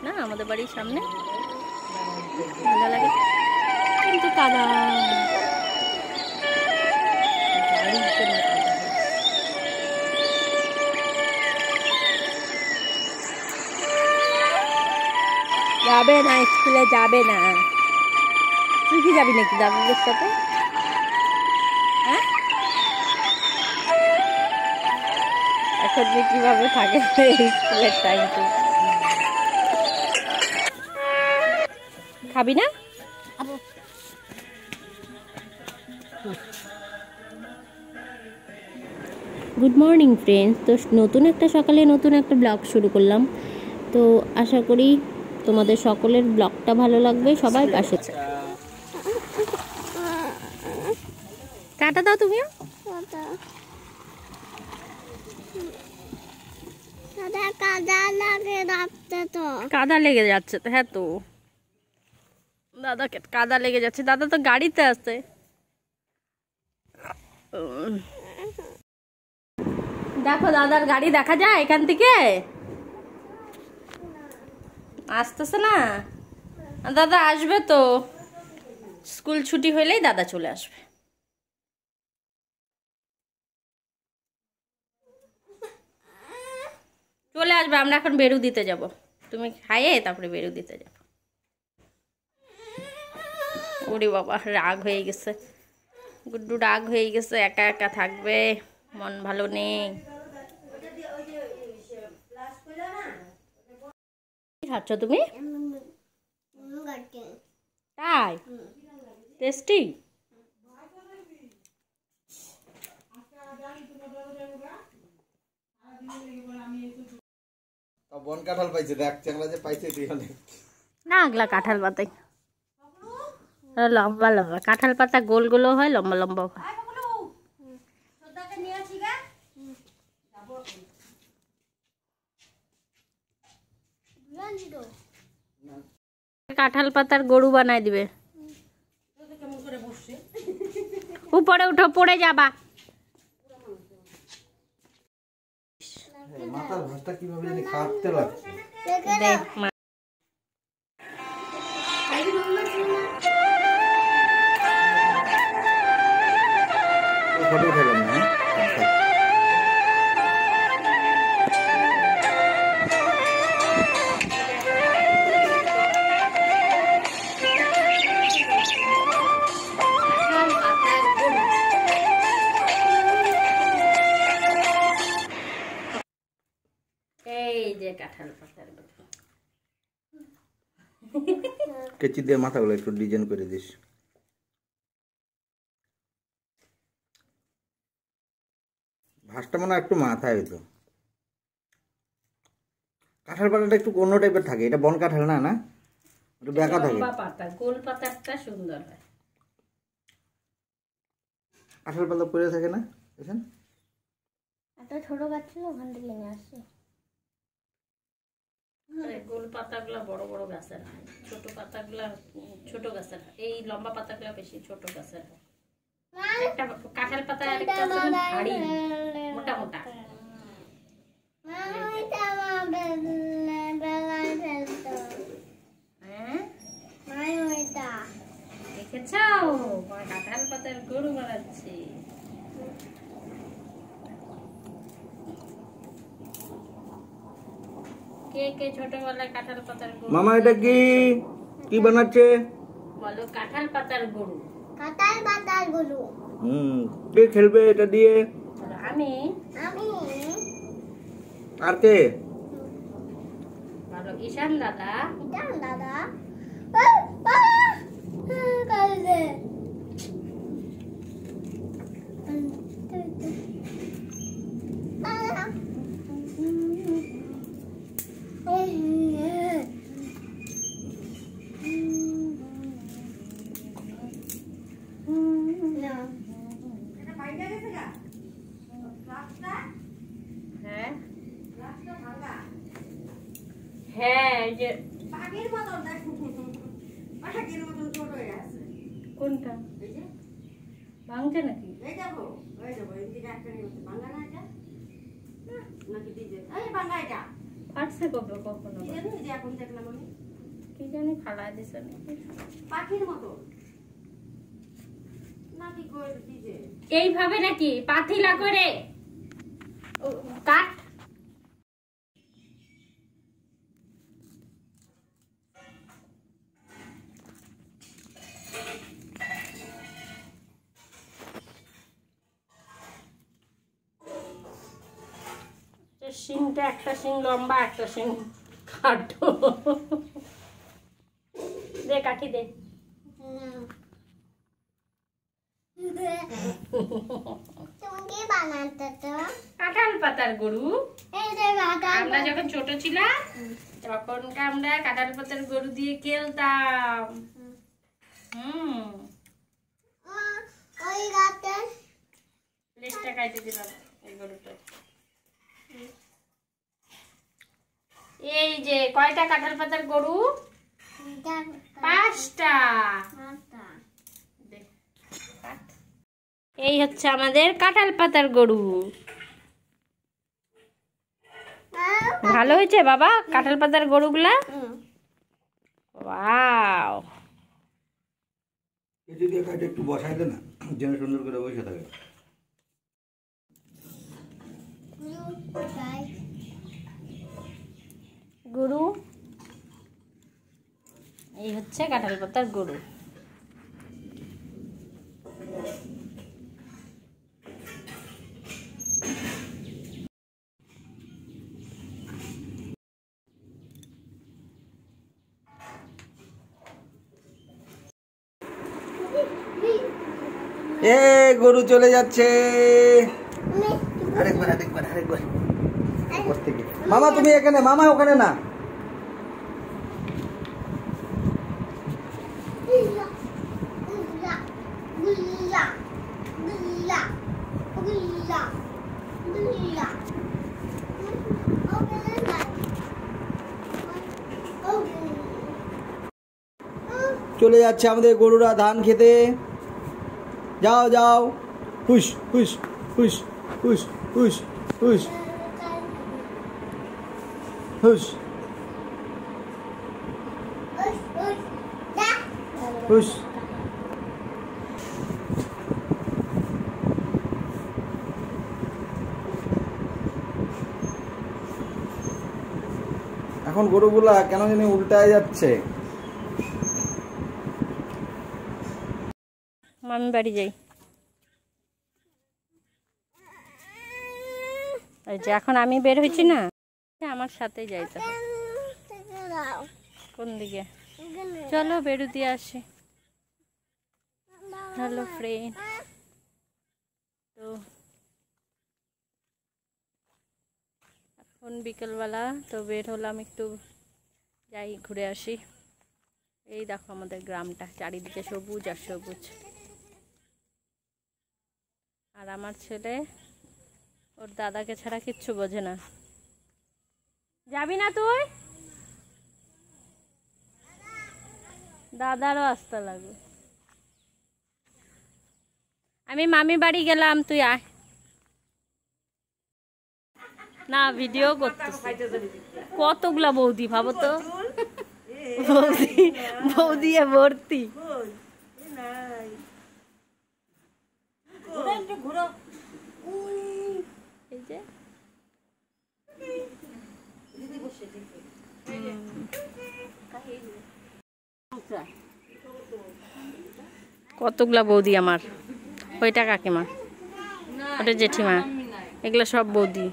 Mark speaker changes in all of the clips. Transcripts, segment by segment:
Speaker 1: না আমাদের বাড়ির সামনে, ভালো লাগে কিন্তু কাদা যাবে না, স্কুলে যাবে না। তুই কি যাবি নাকি দাদুদের সাথে? হ্যাঁ, এখন কিভাবে থাকে স্কুলের টাইমটা? খাবি না? Good morning friends. তো নতুন একটা সকালে নতুন একটা ব্লগ শুরু করলাম। তো আশা করি তোমাদের সকলের ব্লগটা ভালো লাগবে। সবাই পাশে টাটা দাও তুমিও। কাদা লেগে যাচ্ছে তো। হ্যাঁ তো দাদাকে কাদা লেগে যাচ্ছে, দাদা তো গাড়িতে আছে। দেখো দাদার গাড়ি দেখা যায় এখান থেকে, আসতেছে না। দাদা আসবে তো, স্কুল ছুটি হইলেই দাদা চলে আসবে। চলে আসবে, আমরা এখন বেরু দিতে যাব। তুমি খাইয়ে তারপরে বেরু দিতে যাব। ওরে বাবা, রাগ হয়ে গেছে, গুড্ডু রাগ হয়ে গেছে, একা একা থাকবে, মন ভালো নেই। খাচ্ছ তুমি? তাই টেস্টি।
Speaker 2: বন কাঁঠাল পাইছে, দেখ চেংড়া যে পাইছে তুই অনেক।
Speaker 1: না আগলা কাঁঠাল পাতাই লম্বা লম্বা, কাঁঠাল পাতা গোল গোল হয়, লম্বা লম্বা হয়। কাঁঠাল পাতার গরু বানাই দিবে। উপরে উঠো, পড়ে যাবা।
Speaker 2: মাথার ভাঁজটা কিভাবে জানি কাটতে লাগছে। ফটো উঠালাম না। কেচি দিয়ে মাথাগুলো একটু ডিজাইন করে দিস। ভাঁজটা মনে হয় একটু মাথায় হইতো। কাঁঠাল পাতাটা একটু অন্য টাইপের থাকে, এটা বন কাঁঠাল না, না একটু বেঁকা থাকে।
Speaker 1: পাতা গোল পাতাটা সুন্দর হয়।
Speaker 2: কাঁঠাল পাতা পড়ে থাকে না, দেখেন
Speaker 3: একটা ছোট গাছ ছিল, ওখান থেকে নিয়ে আসছি।
Speaker 1: গোল পাতাগুলো বড় বড় গাছের হয়, ছোট পাতাগুলো ছোট গাছের হয়। এই লম্বা পাতাগুলো বেশি ছোট গাছের হয়। একটা কাঁঠাল পাতা আরেকটা আছে ভারী মোটা মোটা। দেখেছ, কাঁঠাল পাতার গরু বানাচ্ছি। কে কে ছোটবেলায় কাঁঠাল পাতার গরু?
Speaker 2: মামা এটা কি কি বানাচ্ছে?
Speaker 1: বলো কাঁঠাল পাতার গরু।
Speaker 3: কাঁঠাল পাতার গরু।
Speaker 2: কে খেলবে এটা দিয়ে?
Speaker 1: আমি।
Speaker 3: আমি।
Speaker 2: আর কে?
Speaker 1: বলো ঈশান দাদা।
Speaker 3: ঈশান দাদা। কালকে
Speaker 1: হ্যাঁ, যে কোনটা ভাঙছে নাকি? ফাটছে কবে কখনো
Speaker 4: এখন দেখলাম আমি
Speaker 1: কি জানি ফালাই দিছে
Speaker 4: পাখির মতো নাকি করে দিছে
Speaker 1: এইভাবে নাকি পাতিলা করে কাট শিংটা একটা শিং লম্বা একটা শিং খাটো দে কাঠি দে কাঁঠাল পাতার গরু আমরা যখন ছোট ছিলাম তখন আমরা কাঁঠাল পাতার গরু দিয়ে খেলতাম লেজটা কাটে দিলাম এই গরুটা এই যে কয়টা কাঁঠাল পাতার গরু 5টা এই হচ্ছে আমাদের কাঁঠাল পাতার গরু ভালো হয়েছে বাবা কাঁঠাল পাতার গরুগুলা ওয়াও
Speaker 2: কেটে দিয়ে কাটে একটু বসাই দে না যেন সুন্দর করে বসে থাকে
Speaker 1: গরু এই হচ্ছে কাঁঠাল পাতার গরু
Speaker 2: এ গরু চলে যাচ্ছে আরেকবার উপর থেকে মামা তুমি এখানে মামা ওখানে না চলে যাচ্ছে আমাদের গরুরা ধান খেতে যাও যাও হুশ হুশ হুশ হুশ হুশ হুশ হুশ হুশ এখন গরুগুলা কেন জানি উল্টায় যাচ্ছে
Speaker 1: মামি বাড়ি যাই এই যে এখন আমি বের হয়েছি না আমার সাথে যাইতে হবে কোন দিকে চলো বেরু দিয়ে আসি হ্যালো ফ্রেন্ড তো এখন বিকেলবেলা তো বের হলাম একটু যাই ঘুরে আসি এই দেখো আমাদের গ্রামটা চারিদিকে সবুজ আর সবুজ আর আমার ছেলে ওর দাদাকে ছাড়া কিচ্ছু বোঝে না যাবি না তুই দাদারও আসতে লাগবে আমি মামি বাড়ি গেলাম তুই আয় না ভিডিও করতেছি কতগুলা বৌদি ভাবো তো বৌদি ভর্তি এই যে কতগুলা বৌদি আমার ওইটা কাকিমা ওটা জেঠিমা এগুলা সব বৌদি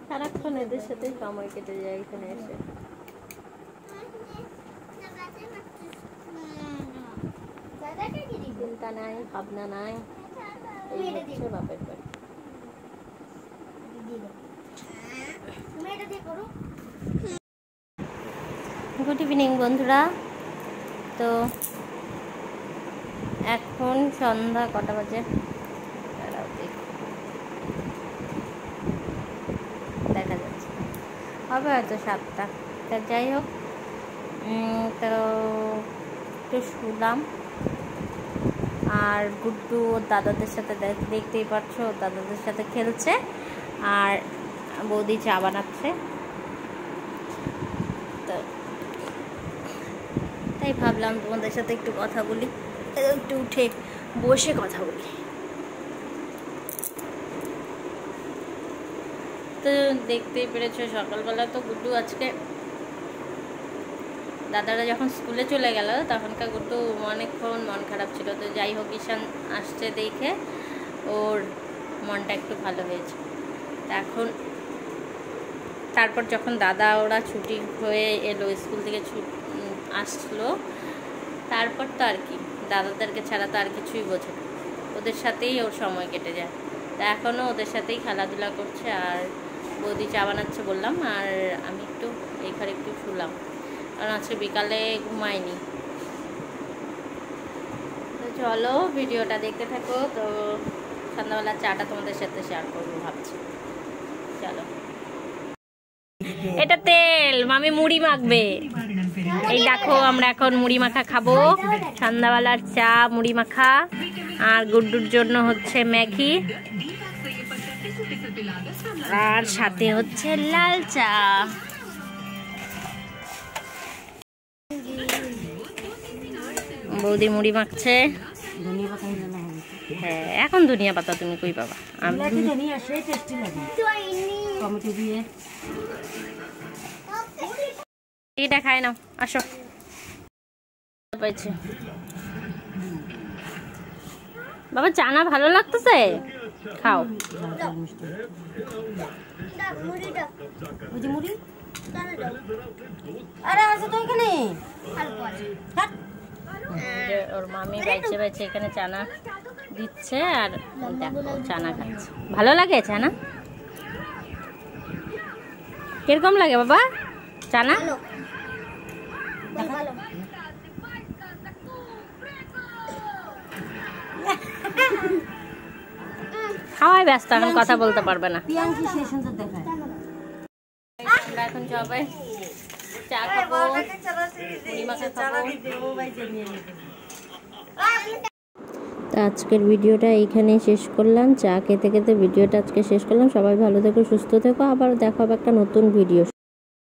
Speaker 1: সারাক্ষণ এদের সাথে সময় কেটে যায় এখানে এসে চিন্তা নাই ভাবনা নাই এই হচ্ছে বাপের বাড়ি গুড ইভিনিং বন্ধুরা তো এখন সন্ধ্যা কটা বাজে দেখা যাবে হবে হয়তো 7টা। তা যাই হোক, তো একটু শুলাম। আর গুড্ডু ওর দাদাদের সাথে দেখতেই পাচ্ছ, ওর দাদাদের সাথে খেলছে, আর বৌদি চা বানাচ্ছে। তো তাই ভাবলাম তোমাদের সাথে একটু কথা বলি, একটু উঠে বসে কথা বলি। তো দেখতেই পেরেছো সকালবেলা তো গুড্ডু আজকে দাদারা যখন স্কুলে চলে গেল তখনকার গুড্ডু অনেকক্ষণ মন খারাপ ছিল। তো যাই হোক, ঈশান আসছে দেখে ওর মনটা একটু ভালো হয়েছে। এখন তারপর যখন দাদা ওরা ছুটি হয়ে এলো, স্কুল থেকে আসলো, তারপর তো আর কি দাদাদেরকে ছাড়া তো আর কিছুই বোঝে না, ওদের সাথেই ওর সময় কেটে যায়। তা এখনও ওদের সাথেই খেলাধুলা করছে। আর বৌদি চা বানাচ্ছে বললাম, আর আমি একটু এই ঘরে একটু শুলাম, কারণ আজকে বিকালে ঘুমাইনি। তো চলো ভিডিওটা দেখতে থাকো। তো সন্ধ্যাবেলার চাটা তোমাদের সাথে শেয়ার করবো ভাবছি। চলো, এটা তেল, মামি মুড়ি মাখবে। এই দেখো, আমরা এখন মুড়ি মাখা খাবো, সন্ধ্যাবেলার চা মুড়ি মাখা। আর গুড্ডুর জন্য হচ্ছে ম্যাগি, আর সাথে হচ্ছে লাল চা। বৌদি মুড়ি মাখছে। হ্যাঁ, এখন ধনিয়া পাতা তুমি কই পাবা? এটা খাই নাও, আসো। বাবা চানা ভালো লাগতেছে, খাও। ওর মামি বাইছে বাইছে এখানে চানা দিচ্ছে, আর দেখো চানা খাচ্ছে। ভালো লাগে চানা? কিরকম লাগে বাবা চানা? খাওয়াই ব্যস্ত, এখন কথা বলতে পারবে না। আমরা এখন সবাই চা খাবো, মুড়ি মাখা খাবো। তো আজকের ভিডিওটা এইখানেই শেষ করলাম। চা খেতে খেতে ভিডিওটা আজকে শেষ করলাম। সবাই ভালো থেকো, সুস্থ থেকো, আবার দেখা হবে একটা নতুন ভিডিও।